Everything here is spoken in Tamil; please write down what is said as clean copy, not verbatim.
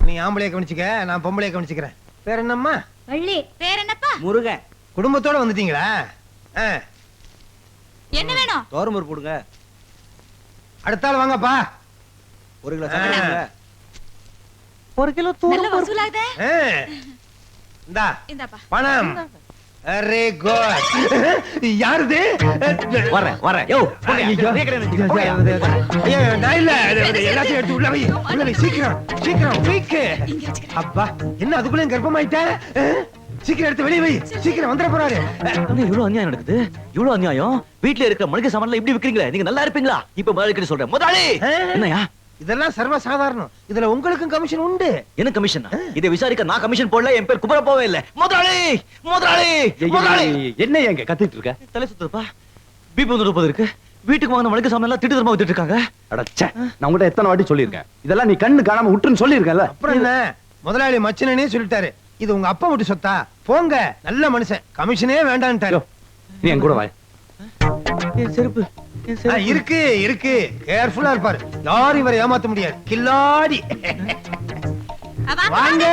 நீ ஆம்பளைய கவனிச்சுக்க, நான் பொம்பளைய கவனிச்சுக்கிறேன். பேர் என்னம்மா? வள்ளி. பேர் என்னப்பா? முருகன். குடும்பத்தோட வந்துட்டீங்களா? என்ன வேணும்? தோரம்பூர் போடுங்க. அடுத்த ஆள் வாங்கப்பா. 1 கிலோ சாப்பிடுங்க. 1 கிலோ நல்ல வசூலாகுதே. இந்தா இந்தாப்பா. பணம். Array good. யாருது? வரேன். யோ, போங்க. ஐயோ. ஐயோ, நான் இல்ல. எல்லாத்தையும் எடுத்து உள்ள வை. உள்ள வை, சீக்கிரம் குயிக். அப்பா, என்ன அதுக்குள்ளே கர்ப்பமாயிட்ட? சீக்கிரம் எடுத்து வெளிய வை. சீக்கிரம் வந்துற போறாரு. இவ்வளவு அநியாயம் நடக்குது. இவ்வளவு அநியாயம். வீட்ல இருக்கிற மளிகை சாமான்ல இப்படி விக்கிறீங்களே, நீங்க நல்லா இருப்பீங்களா? இப்ப முதலாளி சொல்றேன். முதலாளி என்னையா? இதெல்லாம் சர்வ சாதாரணம். இதுல உங்களுக்கும் கமிஷன் உண்டு. என்ன கமிஷன்? இதை விசாரிக்க நான் கமிஷன் போடல. என் பேர் குபர போவே இல்ல. முதலாளி என்ன எங்க கத்திட்டு இருக்க? தலை சுத்துறப்பா. பிபி 130 இருக்கு. வீட்டுக்கு வாங்கின மளிகை சாமான் எல்லாம் திட்டு தரமா வித்துட்டு இருக்காங்க. அடச்சே, நான் உங்ககிட்ட எத்தனை வாட்டி சொல்லியிருக்கேன், இதெல்லாம் நீ கண்ணு காணாம விட்டுன்னு சொல்லியிருக்கேன்ல. அப்புறம் என்ன, முதலாளி மச்சனனே சொல்லிட்டாரு. இது உங்க அப்பா மட்டும் சொத்தா? போங்க, நல்ல மனுஷன், கமிஷனே வேண்டான்ட்டாரு. நீ என் கூட வா. என் செருப்பு இருக்கு கேர்ஃபுல்லா இருப்பாரு. யாரும் இவரை ஏமாத்த முடியாது. கில்லாடி. வாங்க.